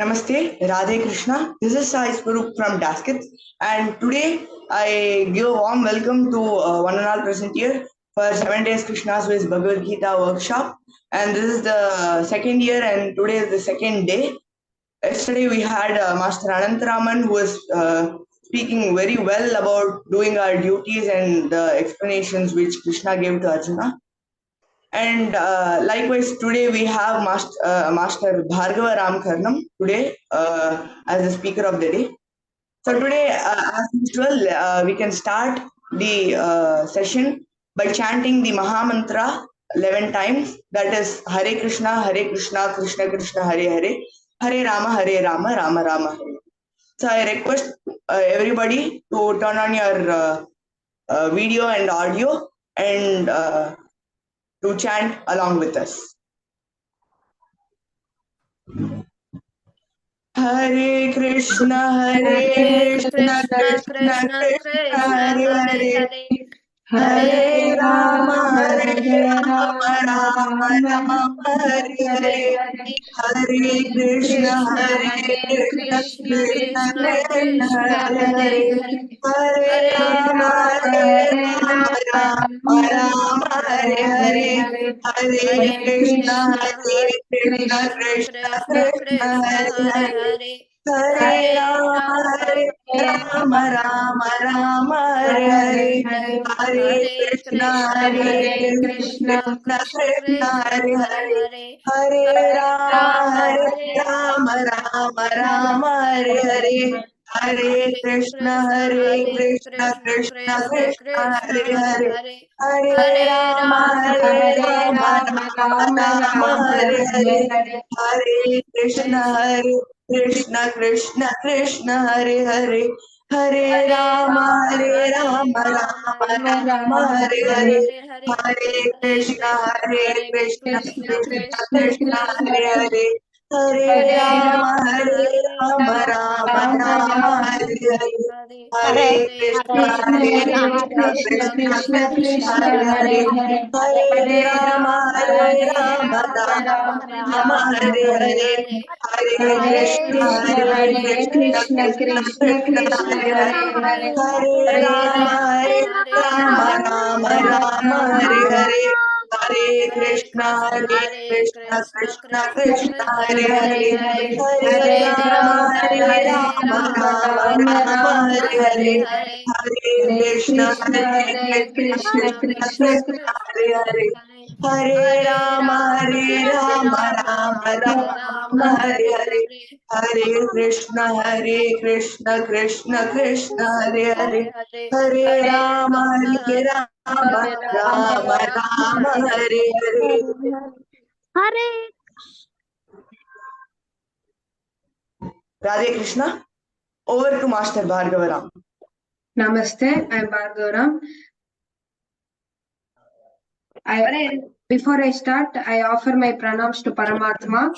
Namaste, Radhe Krishna. This is Sai Swaroop from Dazz, and today I give a warm welcome to one and all present here for 7 days Krishna's Ways Bhagavad Gita workshop. And this is the second year, and today is the second day. Yesterday we had Master Anantaraman who was speaking very well about doing our duties and the explanations which Krishna gave to Arjuna. And likewise, today we have Master Bhargava Ramkarnam today as the speaker of the day. So today, as usual, we can start the session by chanting the Maha Mantra 11 times. That is Hare Krishna, Krishna Krishna, Hare Hare Rama, Rama Rama Hare. So I request everybody to turn on your video and audio and to chant along with us. Hare Krishna, Krishna, Krishna, Hare Hare, Hare Rama, Rama Rama, Hare Hare, Hare Krishna, Krishna, Krishna, Hare Hare, Hare Rama, Rama Hare Hare, Hare Krishna, Krishna, Krishna, Hare Hare. Hare Rama, Rama Hare Hare, Hare Krishna, Krishna, Krishna Hare Hare, Hare Rama, Rama Hare Hare, Hare Krishna, Krishna, Krishna Hare Hare, Hare Rama, Rama Hare Hare, Hare Krishna, Krishna Hare Hare, Hare Rama, Rama Hare Hare, Hare Krishna, Krishna Hare Hare, Hare Rama, Rama Hare Hare, Hare Krishna, Krishna Hare Hare, Hare Rama, Rama Hare Hare, Hare Krishna, Krishna Hare Hare, Hare Rama, Hare Hare, Hare Krishna, Krishna Hare Hare, Hare Rama, Rama Hare Hare, Hare Krishna, Krishna Hare Hare, Hare Rama, Rama Hare Hare, Hare Krishna, Krishna Hare Hare, Hare Rama, Rama Hare Hare. Hare Radhe Krishna. Over to Master Bhargavaram. Namaste, I'm Bhargavaram. Before I start, I offer my pranams to Paramatma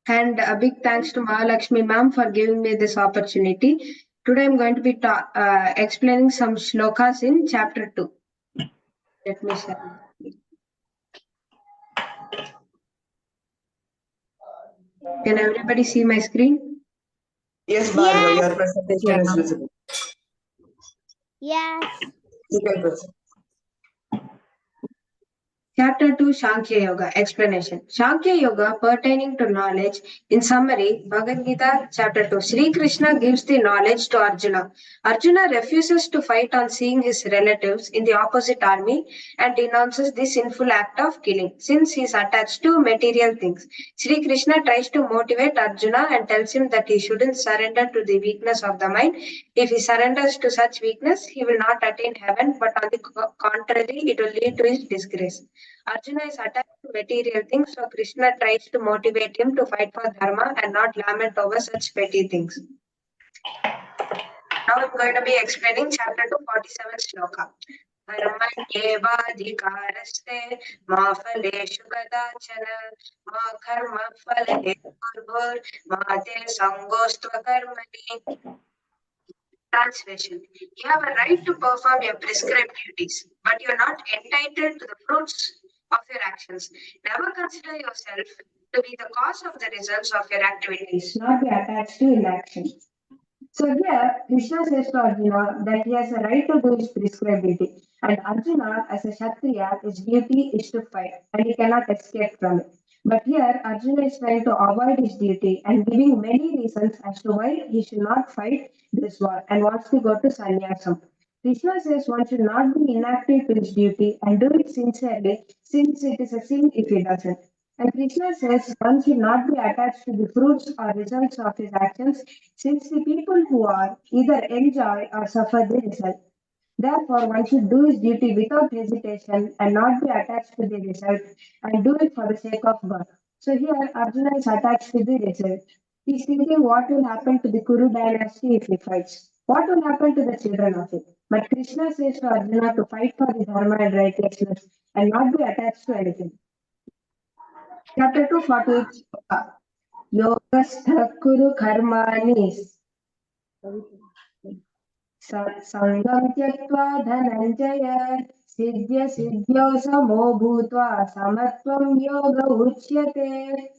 and a big thanks to Mahalakshmi ma'am for giving me this opportunity. Today I'm going to be explaining some shlokas in chapter 2. Let me share. Can everybody see my screen? Yes, Bhargava, your presentation is visible. Yes. You can proceed. Chapter 2, Sankhya Yoga, explanation. Sankhya Yoga pertaining to knowledge. In summary, Bhagavad Gita, chapter 2. Sri Krishna gives the knowledge to Arjuna. Arjuna refuses to fight on seeing his relatives in the opposite army and denounces the sinful act of killing, since he is attached to material things. Sri Krishna tries to motivate Arjuna and tells him that he shouldn't surrender to the weakness of the mind. If he surrenders to such weakness, he will not attain heaven, but on the contrary, it will lead to his disgrace. Arjuna is attached to material things, so Krishna tries to motivate him to fight for dharma and not lament over such petty things. Now I'm going to be explaining chapter 247 shloka. कर्मण्येवाधिकारस्ते मा फलेषु कदाचन मा कर्मफले मा ते सङ्गोऽस्त्वकर्मणि. Translation. You have a right to perform your prescribed duties, but you are not entitled to the fruits of your actions. Never consider yourself to be the cause of the results of your activities, not be attached to inaction. So here, Krishna says to Arjuna that he has a right to do his prescribed duty, and Arjuna, as a Kshatriya, his duty is to fight, and he cannot escape from it. But here, Arjuna is trying to avoid his duty and giving many reasons as to why he should not fight this war and wants to go to sannyasam. Krishna says one should not be inactive to his duty and do it sincerely, since it is a sin if he doesn't. And Krishna says one should not be attached to the fruits or results of his actions, since the people who are either enjoy or suffer the result. Therefore, one should do his duty without hesitation and not be attached to the result and do it for the sake of God. So here, Arjuna is attached to the result. He's thinking what will happen to the Kuru dynasty if he fights. What will happen to the children of it? But Krishna says to Arjuna to fight for the dharma and righteousness and not be attached to anything. Chapter 248 Yogastha Kuru Karmani Sangam Tyaktva Dhananjaya Siddhya Siddhyo Samo Bhutva Samatvam Yoga Uchyate.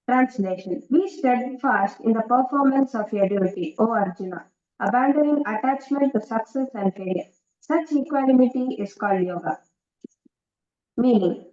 Translation: Be steadfast in the performance of your duty, O Arjuna, abandoning attachment to success and failure. Such equanimity is called yoga. Meaning,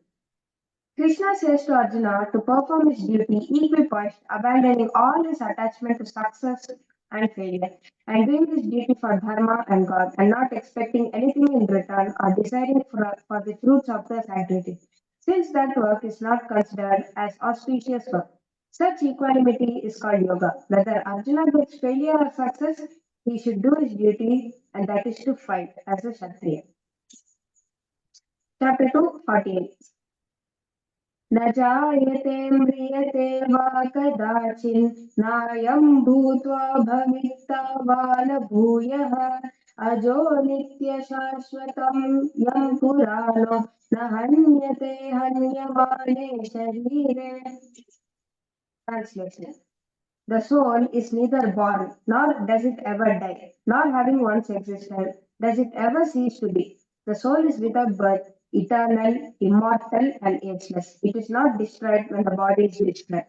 Krishna says to Arjuna to perform his duty equipoised, abandoning all his attachment to success and failure, and doing his duty for Dharma and God, and not expecting anything in return or desiring for the fruits of this activity, since that work is not considered as auspicious work. Such equanimity is called yoga. Whether Arjuna gets failure or success, he should do his duty, and that is to fight as a Kshatriya. Chapter 248 न जायते म्रियते वा कदाचिन् नायं भूत्वा भविष्यति वा न भूयः अजो नित्यशाश्वतं यं पुराणो न हन्यते हन्यमाने शरीरे. Translation: The soul is neither born, nor does it ever die, nor having once existed, does it ever cease to be. The soul is without birth, eternal, immortal, and ageless. It is not destroyed when the body is destroyed.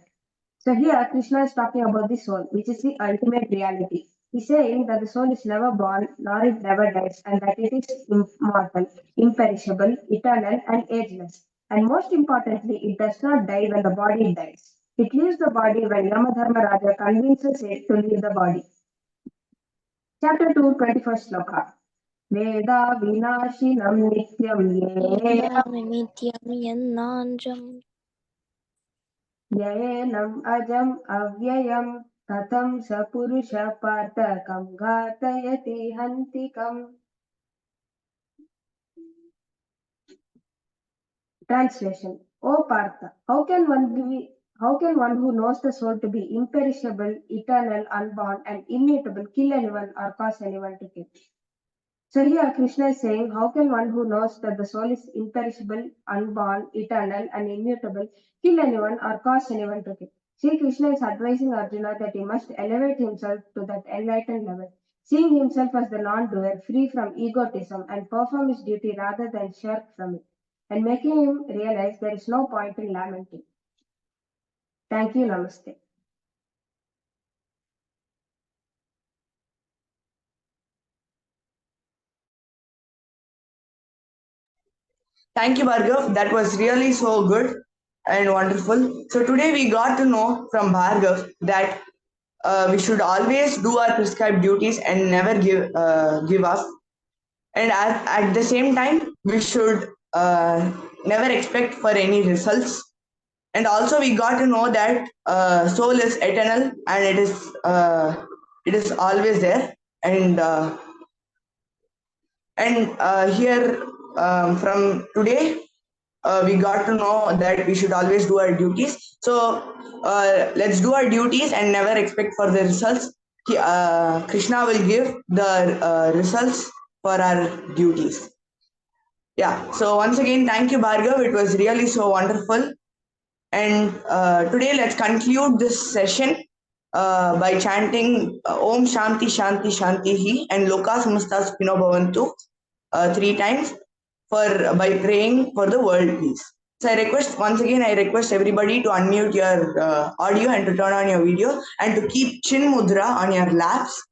So here Krishna is talking about the soul, which is the ultimate reality. He's saying that the soul is never born, nor it never dies, and that it is immortal, imperishable, eternal, and ageless. And most importantly, it does not die when the body dies. It leaves the body when Yamadharmaraja convinces it to leave the body. Chapter 2, 21st sloka. Veda vinashinam nityam Yaenam ajam avyayam katham sapurusha partakam ghatayati hantikam. Translation: O Partha, how can one who knows the soul to be imperishable, eternal, unborn, and immutable kill anyone or cause anyone to kill? So here Krishna is saying, how can one who knows that the soul is imperishable, unborn, eternal, and immutable kill anyone or cause anyone to kill? Sri Krishna is advising Arjuna that he must elevate himself to that enlightened level, seeing himself as the non-doer, free from egotism, and perform his duty rather than shirk from it, and making him realize there is no point in lamenting. Thank you. Namaste. Thank you, Bhargav. That was really so good and wonderful. So today we got to know from Bhargav that we should always do our prescribed duties and never give up. And at the same time, we should never expect for any results. And also, we got to know that soul is eternal and it is always there. And here from today, we got to know that we should always do our duties. So let's do our duties and never expect for the results. Krishna will give the results for our duties. Yeah. So once again, thank you, Bhargav. It was really so wonderful. And today, let's conclude this session by chanting Om Shanti Shanti Shanti Hi and Loka Samasta Sukhino Bhavantu 3 times by praying for the world peace. So I request everybody to unmute your audio and to turn on your video and to keep chin mudra on your laps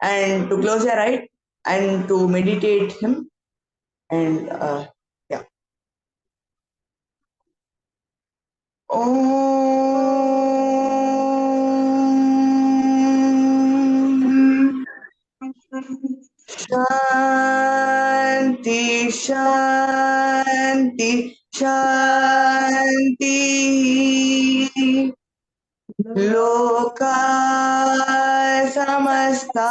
and to close your eyes and to meditate him and yeah. Om Shanti Shanti Shanti Loka Samasta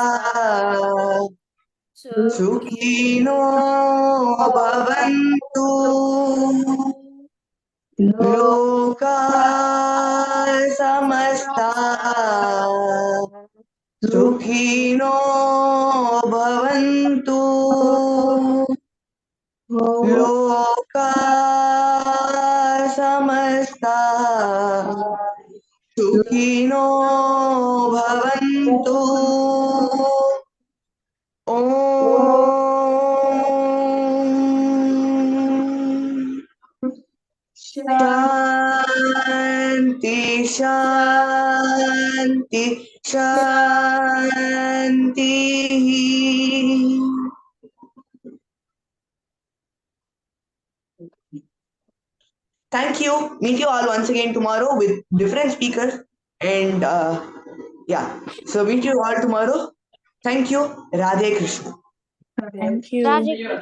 Sukhino Bhavantu Loka Samasta Sukhino Bhavantu Loka Samasta Sukhino Bhavantu Om Shanti Shanti Shanti. Thank you. Meet you all once again tomorrow with different speakers. And yeah, so meet you all tomorrow. Thank you. Radhe Krishna. Radhe Krishna.